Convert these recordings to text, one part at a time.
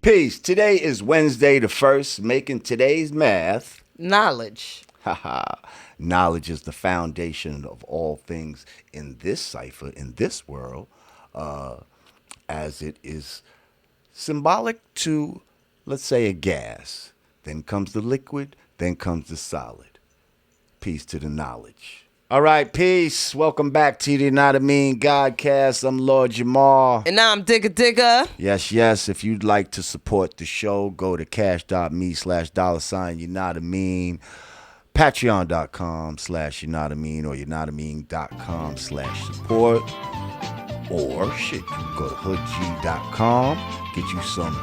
Peace. Today is Wednesday the 1st, making today's math. Knowledge. Haha. Knowledge is the foundation of all things in this cipher, in this world, as it is symbolic to, let's say, a gas. Then comes the liquid, then comes the solid. Peace to the knowledge. All right, peace. Welcome back to the Yanadameen Godcast. I'm Lord Jamar. And now I'm Digga. Yes. If you'd like to support the show, go to cash.me/$Yanadameen. Patreon.com/Yanadameen or Yanadameen.com/support. Or shit, you can go to hoodg.com, get you some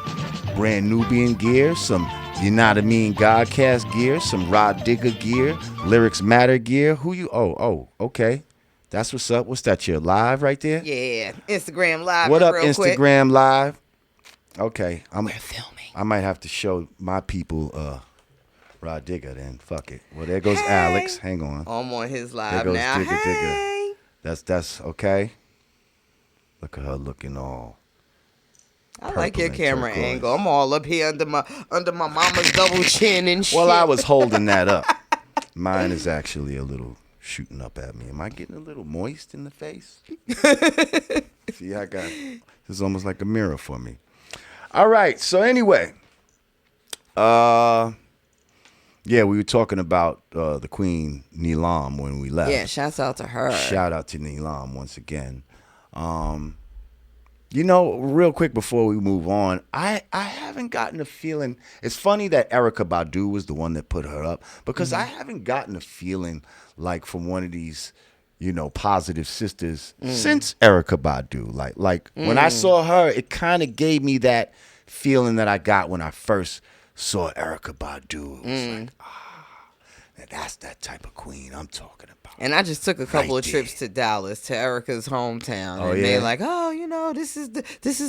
brand Nubian gear, some Yanadameen Godcast gear, some Rod Digger gear, Lyrics Matter gear. Who you? Oh, okay. That's what's up. What's that? Your live right there? Yeah, Instagram Live. What up, real Instagram quick. Live? Okay, We're filming. I might have to show my people Rod Digger then. Fuck it. Well, there goes Hey. Alex. Hang on. I'm on his live There goes now. Digger. Hey. That's okay. Look at her looking all. I like your Purple and camera turquoise. angle. I'm all up here under my mama's double chin and shit. Well, I was holding that up. Mine is actually a little shooting up at me. Am I getting a little moist in the face? See, this is almost like a mirror for me. All right. So anyway, yeah, we were talking about the Queen Nilam when we left. Yeah, shouts out to her. Shout out to Nilam once again. Real quick before we move on, I haven't gotten a feeling. It's funny that Erykah Badu was the one that put her up because I haven't gotten a feeling like from one of these, positive sisters since Erykah Badu. Like when I saw her, it kind of gave me that feeling that I got when I first saw Erykah Badu. It was like, that's that type of queen I'm talking about. And I just took a couple Right of trips to Dallas, to Erykah's hometown. Oh, and yeah? they're like, this is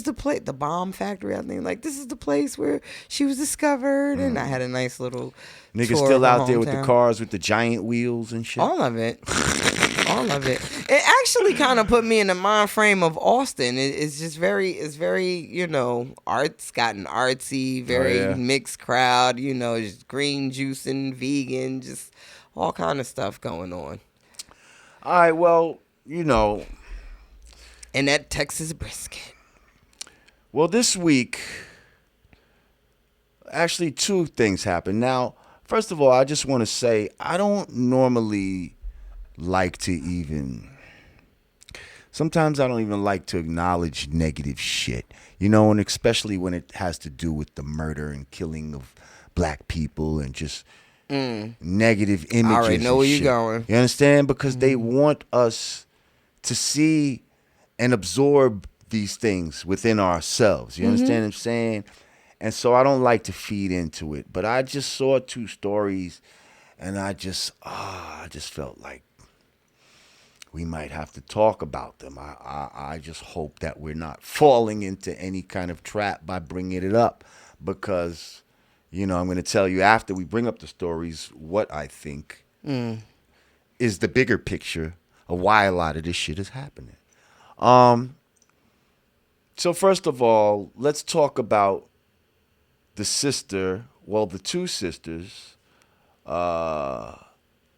the place, the bomb factory, I think. Like, this is the place where she was discovered. And I had a nice little Niggas tour still of her out there with the hometown. cars with the giant wheels and shit. All of it. All of it. It actually kind of put me in the mind frame of Austin. It's very, art's gotten artsy, very mixed crowd, just green juicing, vegan, just all kind of stuff going on. All right, well, And that Texas brisket. well, this week, actually, two things happened. Now, first of all, I just want to say I don't normally like to sometimes I don't even like to acknowledge negative shit, and especially when it has to do with the murder and killing of black people and just negative images. I already know and where you're shit. going. You understand? Because they want us to see and absorb these things within ourselves. You understand what I'm saying? And so I don't like to feed into it. But I just saw two stories and I just felt like we might have to talk about them. I just hope that we're not falling into any kind of trap by bringing it up because, I'm going to tell you after we bring up the stories what I think is the bigger picture of why a lot of this shit is happening. So first of all, let's talk about the two sisters,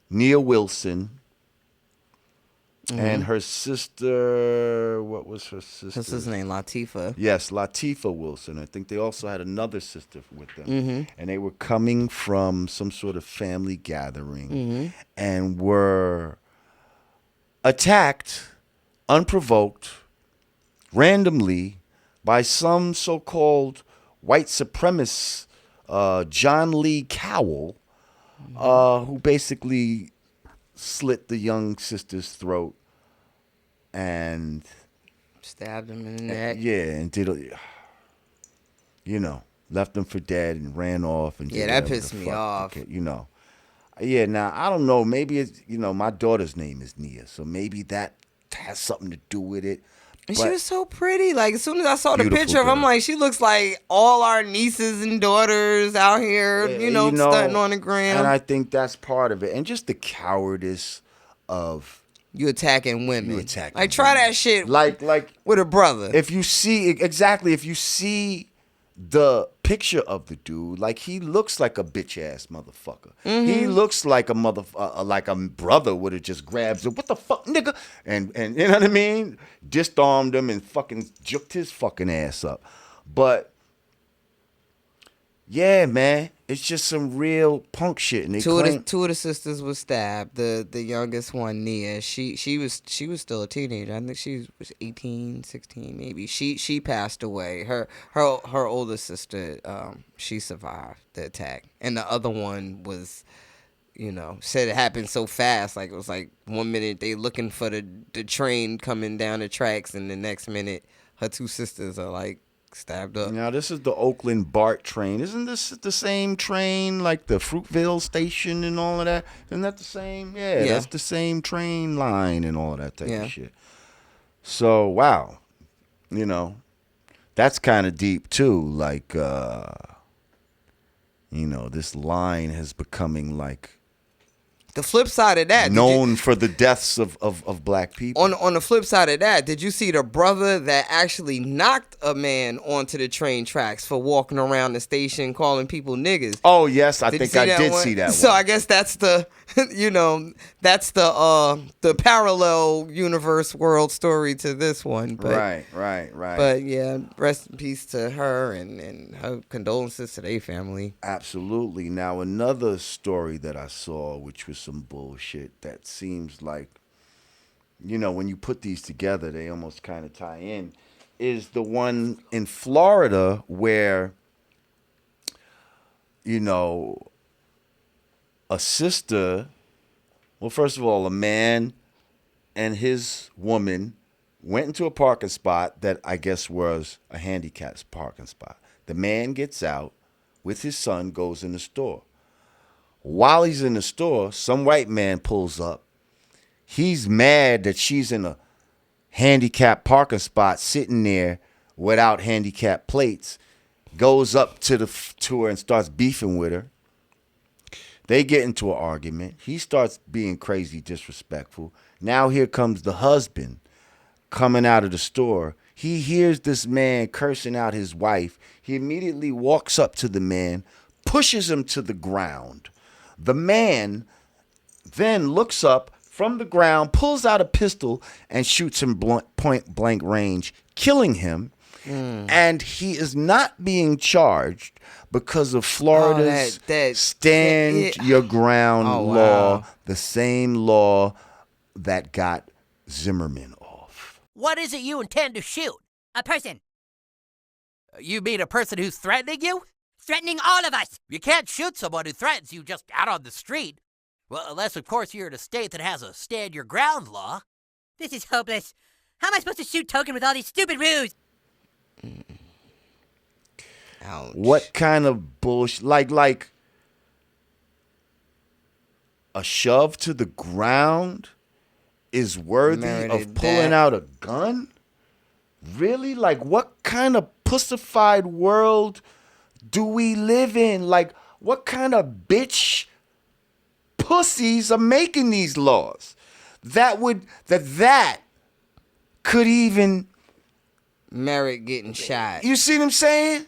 Nia Wilson and her sister, what was her sister? What's his name? Latifah. Yes, Latifah Wilson. I think they also had another sister with them. And they were coming from some sort of family gathering and were attacked, unprovoked, randomly by some so-called white supremacist, John Lee Cowell, who basically slit the young sister's throat and Stabbed him in the neck. and did, left them for dead and ran off. And Yeah, that pissed me off. Yeah, now, I don't know. Maybe it's, my daughter's name is Nia, so maybe that has something to do with it. And But she was so pretty. Like, as soon as I saw the Beautiful picture of her, I'm girl. like, she looks like all our nieces and daughters out here, stunting on the gram. And I think that's part of it. And just the cowardice of You attacking women. You attacking Like, try women. that shit like with a brother. if you see the picture of the dude, like he looks like a bitch ass motherfucker. Mm-hmm. He looks like a like a brother would have just grabbed him. What the fuck, nigga? And you know what I mean? Disarmed him and fucking juked his fucking ass up. But yeah, man, it's just some real punk shit. And they two of the sisters was stabbed. The youngest one, Nia, she was still a teenager. I think she was 18, 16 maybe. She passed away. Her older sister, she survived the attack, and the other one was, said it happened so fast. Like it was like 1 minute they looking for the train coming down the tracks, and the next minute her two sisters are like stabbed up. Now, this is the Oakland BART train. Isn't this the same train like the Fruitville station and all of that? Isn't that the same? Yeah, that's the same train line and all of that type of shit. So, wow. That's kind of deep, too. Like, this line is becoming like... The flip side of that, known for the deaths of black people. On the flip side of that, did you see the brother that actually knocked a man onto the train tracks for walking around the station calling people niggas? Oh yes, I think I did see that one. So I guess that's the that's the parallel universe world story to this one. But, right. But yeah, rest in peace to her and her condolences to their family. Absolutely. Now another story that I saw, which was some bullshit that seems like, when you put these together, they almost kind of tie in, is the one in Florida where, a sister, well, first of all, a man and his woman went into a parking spot that I guess was a handicapped parking spot. The man gets out with his son, goes in the store. While he's in the store, some white man pulls up. He's mad that she's in a handicapped parking spot sitting there without handicapped plates. Goes up to her and starts beefing with her. They get into an argument. He starts being crazy disrespectful. Now here comes the husband coming out of the store. He hears this man cursing out his wife. He immediately walks up to the man, pushes him to the ground. The man then looks up from the ground, pulls out a pistol, and shoots him point blank range, killing him. And he is not being charged because of Florida's stand your ground law, the same law that got Zimmerman off. What is it you intend to shoot? A person. You mean a person who's threatening you? Threatening all of us. You can't shoot someone who threatens you just out on the street. Well, unless, of course, you're in a state that has a stand your ground law. This is hopeless. How am I supposed to shoot Token with all these stupid rules? Ouch. What kind of bullshit? Like a shove to the ground is worthy of pulling out a gun? Really? Like, what kind of pussified world do we live in? Like, what kind of bitch pussies are making these laws that could even merit getting shot? You see what I'm saying?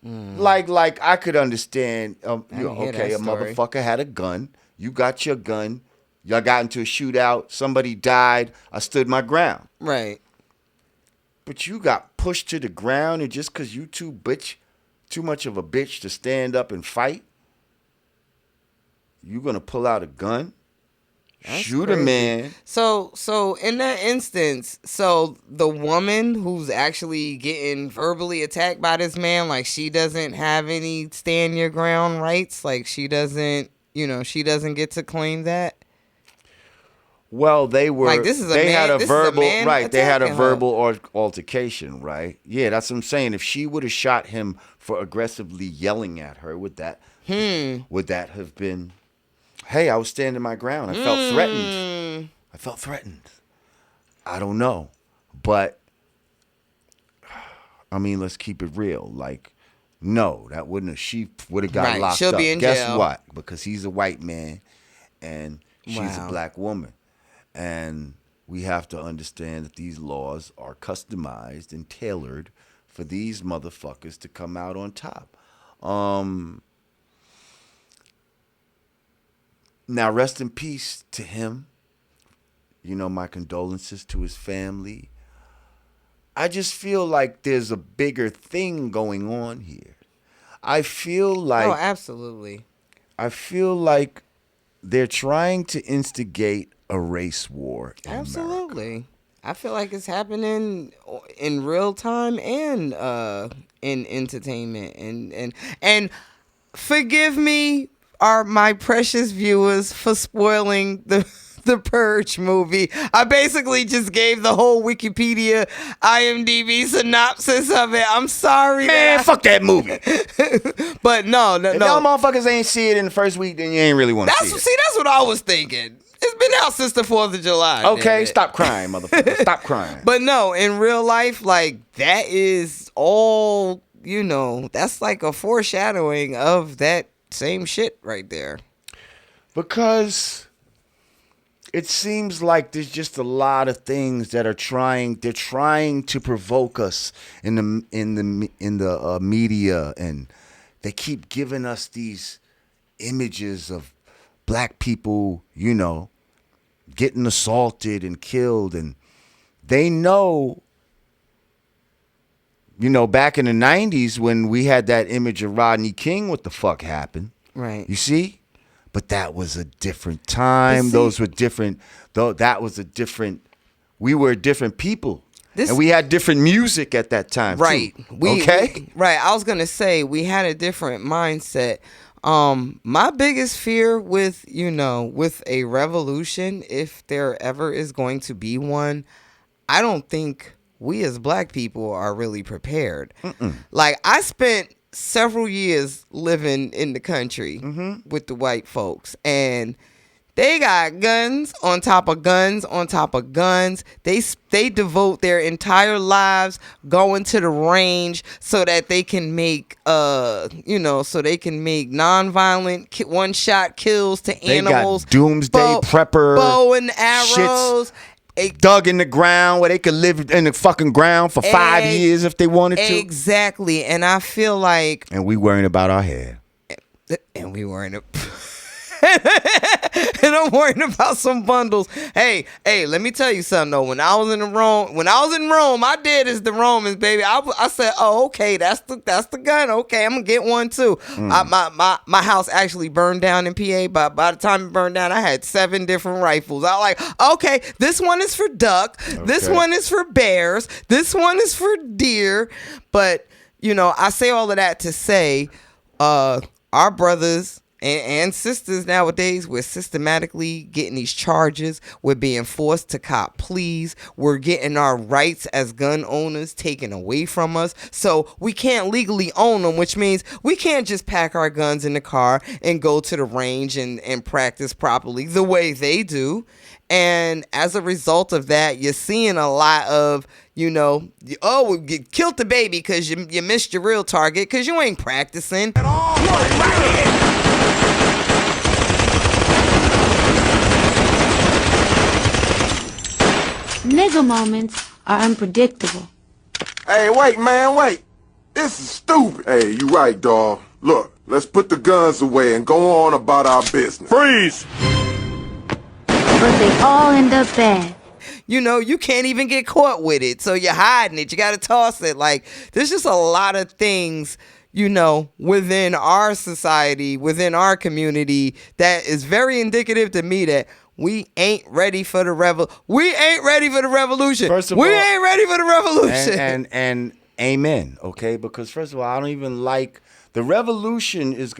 Like I could understand. A motherfucker had a gun. You got your gun. Y'all got into a shootout. Somebody died. I stood my ground. Right. But you got pushed to the ground, and just because you too much of a bitch to stand up and fight, you gonna pull out a gun? That's shoot crazy. A man. So in that instance, so the woman who's actually getting verbally attacked by this man, like she doesn't have any stand your ground rights. Like she doesn't get to claim that. Well, they were like, this is a man, had a this verbal is a man right. They had a attacking verbal altercation, right? Yeah, that's what I'm saying. If she would have shot him for aggressively yelling at her, would that have been? Hey, I was standing my ground. I felt threatened. I don't know, but I mean, let's keep it real. Like, no, that wouldn't have. She would have got locked She'll up. be in Guess jail. what? Because he's a white man, and she's a black woman. And we have to understand that these laws are customized and tailored for these motherfuckers to come out on top. Now, rest in peace to him. You know, my condolences to his family. I just feel like there's a bigger thing going on here. I feel like... Oh, absolutely. I feel like they're trying to instigate a race war in Absolutely. America. I feel like it's happening in real time and in entertainment. And forgive me, my precious viewers, for spoiling the Purge movie. I basically just gave the whole Wikipedia, IMDb synopsis of it. I'm sorry, Man, fuck that movie. But no. If y'all motherfuckers ain't see it in the first week, then you ain't really want to see it. See, that's what I was thinking. It's been out since the 4th of July. Okay, stop crying, motherfucker. Stop crying. But no, in real life, like, that is all, you know, that's like a foreshadowing of that same shit right there. Because it seems like there's just a lot of things that they're trying to provoke us in the media, and they keep giving us these images of black people, you know, getting assaulted and killed, and they know, you know, back in the 90s when we had that image of Rodney King, what the fuck happened? Right. You see? But that was a different time. See, those were different. Though that was a different. We were different people, and we had different music at that time. Right. Too. Right. I was gonna say we had a different mindset. My biggest fear with a revolution, if there ever is going to be one, I don't think we as black people are really prepared. Like, I spent several years living in the country with the white folks, and they got guns on top of guns on top of guns. They devote their entire lives going to the range so that they can make nonviolent one-shot kills to animals. They got doomsday prepper bow and arrows. Dug in the ground where they could live in the fucking ground for 5 years if they wanted to. Exactly. And I feel like... And we worrying about our hair. And we worrying and I'm worrying about some bundles. Hey, let me tell you something though. When I was in Rome, I did as the Romans, baby. I said, oh, okay, that's the gun. Okay, I'm gonna get one too. My house actually burned down in PA, but by the time it burned down, I had 7 different rifles. I was like, okay, this one is for duck. Okay. This one is for bears. This one is for deer. But you know, I say all of that to say, our brothers and sisters nowadays, we're systematically getting these charges. We're being forced to cop pleas. We're getting our rights as gun owners taken away from us. So we can't legally own them, which means we can't just pack our guns in the car and go to the range and practice properly the way they do. And as a result of that, you're seeing a lot of, we killed the baby because you missed your real target because you ain't practicing. Nigga moments are unpredictable. Hey, wait, man, wait. This is stupid. Hey, you right, dawg. Look, let's put the guns away and go on about our business. Freeze! But they all end up bad. You can't even get caught with it, so you're hiding it. You got to toss it. Like, there's just a lot of things, within our society, within our community, that is very indicative to me that we ain't ready for the We ain't ready for the revolution. First of all, ain't ready for the revolution. And amen, okay? Because first of all, I don't even like the revolution is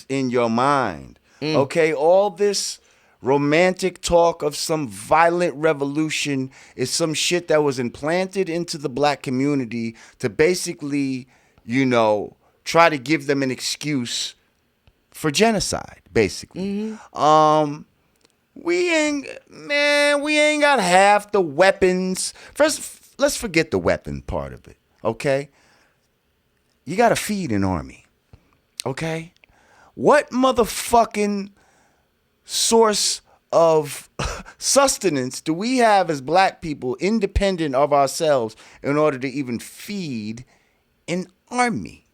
in your mind. Okay? All this romantic talk of some violent revolution is some shit that was implanted into the black community to basically, try to give them an excuse for genocide, basically. We ain't got half the weapons. First, let's forget the weapon part of it, okay? You got to feed an army, okay? What motherfucking source of sustenance do we have as black people independent of ourselves in order to even feed an army.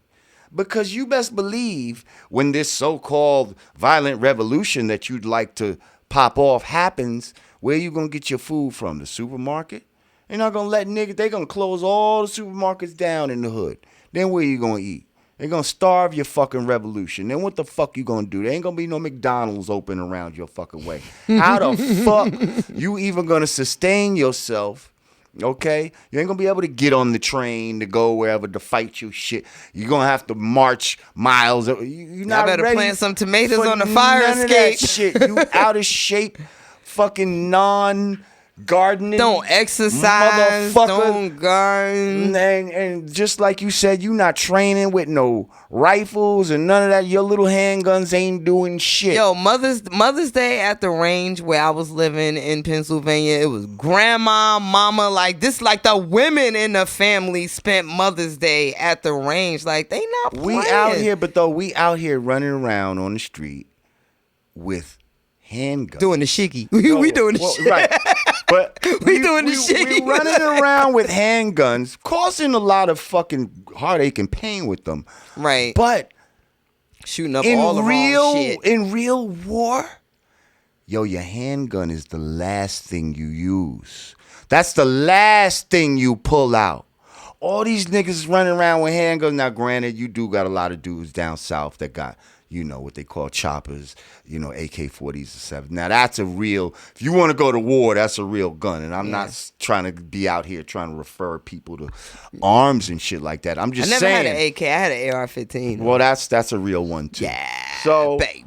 Because you best believe when this so-called violent revolution that you'd like to pop off happens, where you going to get your food from? The supermarket? They're not going to let niggas, they're going to close all the supermarkets down in the hood. Then where you going to eat? They're going to starve your fucking revolution. Then what the fuck you going to do? There ain't going to be no McDonald's open around your fucking way. How the fuck you even going to sustain yourself? Okay? You ain't going to be able to get on the train to go wherever to fight your shit. You're going to have to march miles. You're not better ready plant some tomatoes for on the fire none of escape. that shit. You out of shape, fucking non-gardening. Don't exercise. Motherfucker. Don't garden. And just like you said, you not training with no rifles and none of that. Your little handguns ain't doing shit. Yo, Mother's Day at the range where I was living in Pennsylvania, it was grandma, mama, like this, like the women in the family spent Mother's Day at the range. Like they not playing. We out here, but though we out here running around on the street with handguns. doing the shiggy. We doing the shit. Right. But We doing the shit. We running around with handguns, causing a lot of fucking heartache and pain with them. Right. But Shooting up all the wrong shit. in real war, yo, your handgun is the last thing you use. That's the last thing you pull out. All these niggas running around with handguns. Now, granted, you do got a lot of dudes down south that got, you know, what they call choppers, you know, AK-40s or 7. Now, that's a real, if you want to go to war, that's a real gun. And I'm not trying to be out here trying to refer people to arms and shit like that. I'm just I never saying. had an AK. I had an AR-15. Well, that's a real one, too. Yeah, So, baby.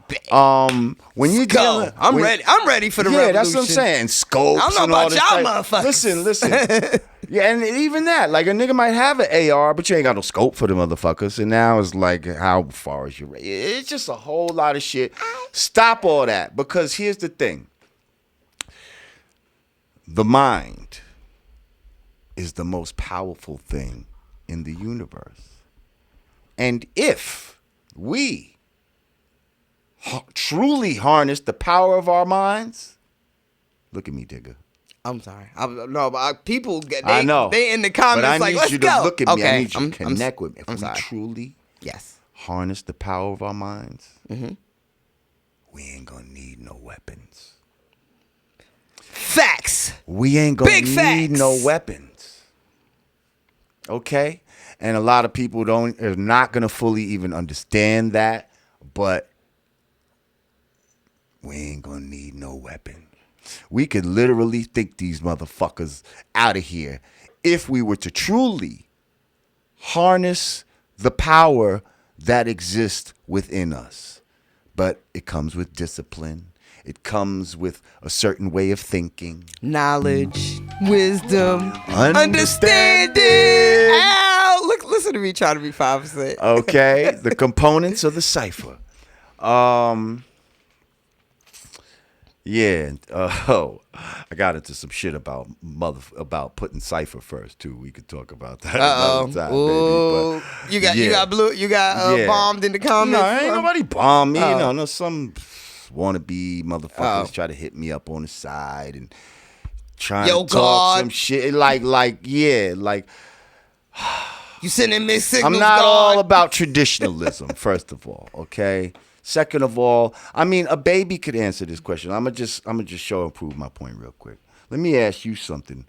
when you Go. dealing, I'm ready. I'm ready for the yeah, revolution. that's what I'm saying. Scopes. I don't know and all about this y'all type- motherfuckers. Listen. Yeah, and even that, like a nigga might have an AR, but you ain't got no scope for the motherfuckers. And now it's like, how far is your range? It's just a whole lot of shit. Stop all that, because here's the thing: the mind is the most powerful thing in the universe, and if we truly harness the power of our minds, look at me, digger. I'm sorry. People get. I know. They in the comments but I like, need let's you go. to look at me. I Okay, need you to connect with me. If I'm we sorry. truly Yes. harness the power of our minds, we ain't gonna need no weapons. Facts. We ain't gonna Big need facts. no weapons. Okay? And a lot of people are not gonna fully even understand that, but we ain't gonna need no weapon. We could literally think these motherfuckers out of here if we were to truly harness the power that exists within us. But it comes with discipline. It comes with a certain way of thinking. Knowledge, wisdom, Understanding. Ow! Listen to me trying to be 5%. Okay? The components of the cipher. Yeah. I got into some shit about putting Cipher first too. We could talk about that another time, Ooh. baby. But You got Yeah. bombed in the comments. No, ain't nobody bombed me. Oh. You know, some wannabe motherfuckers try to hit me up on the side and trying Yo, to talk God. some shit. Like You sending mixed signals. I'm not God. all about traditionalism. First of all, okay. Second of all, I mean, a baby could answer this question. I'm gonna just show and prove my point real quick. Let me ask you something.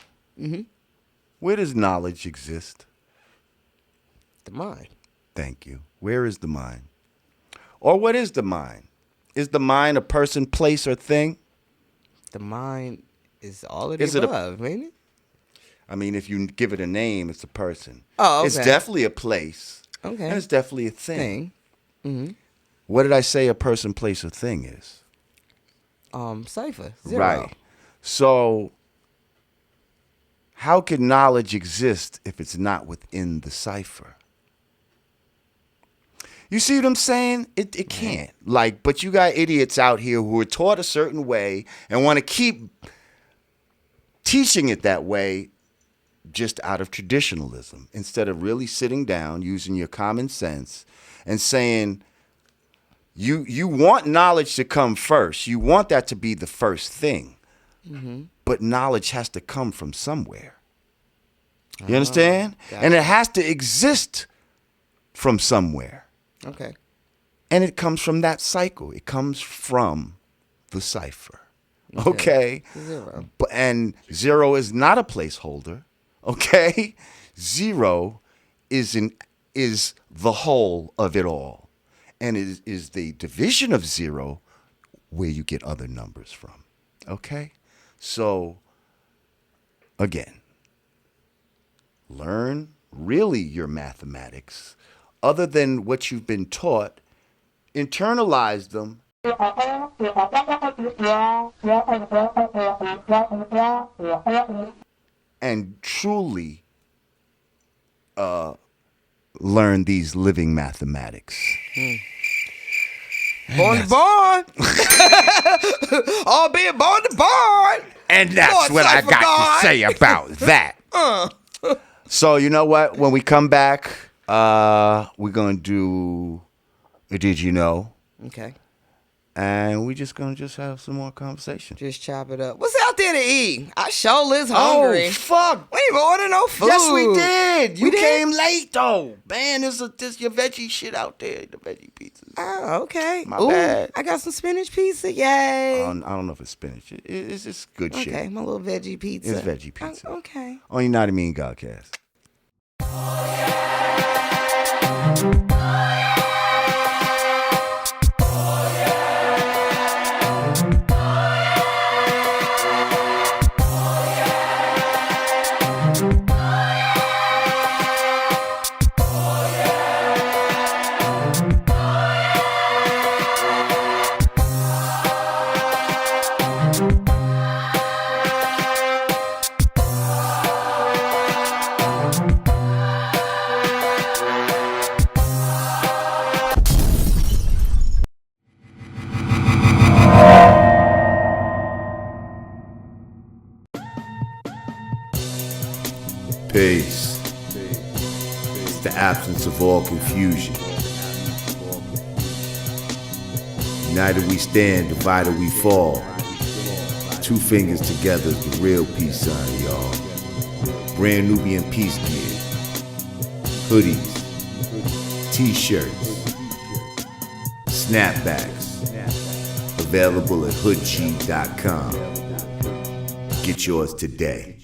Where does knowledge exist? The mind. Thank you. Where is the mind? Or what is the mind? Is the mind a person, place, or thing? The mind is all of the Is it a- above, ain't it? I mean, if you give it a name, it's a person. Oh, okay. It's definitely a place. Okay. And it's definitely a thing. Thing. What did I say a person, place, or thing is? Cipher. 0. Right. So, how can knowledge exist if it's not within the cipher? You see what I'm saying? It can't. Like, but you got idiots out here who are taught a certain way and want to keep teaching it that way just out of traditionalism instead of really sitting down, using your common sense and saying, you want knowledge to come first. You want that to be the first thing. But knowledge has to come from somewhere. You understand? Gotcha. And it has to exist from somewhere. Okay. And it comes from that cycle. It comes from the cipher. Okay? 0. And 0 is not a placeholder. Okay? 0 is the whole of it all. And it is the division of 0 where you get other numbers from. Okay? So, again, learn really your mathematics other than what you've been taught. Internalize them. And truly learn these living mathematics. Born to born. All being born to born. And that's Lord, what I Cipher got God. to say about that. So you know what? When we come back, we're going to do Did You Know? Okay. And we just going to have some more conversation. Just chop it up. What's out there to eat? I sure is hungry. Oh, fuck. We didn't even order no food. Yes, we did. You We did? came late, though. Man, there's your veggie shit out there, the veggie pizzas. Oh, okay. My bad. I got some spinach pizza. Yay. I don't know if it's spinach. It's just good shit. Okay, my little veggie pizza. It's veggie pizza. Okay. On Yanadameen Godcast. Peace. It's the absence of all confusion. United we stand, divided we fall. 2 fingers together is the real peace sign, y'all. Brand Nubian peace gear. Hoodies. T-shirts. Snapbacks. Available at hoodg.com. Get yours today.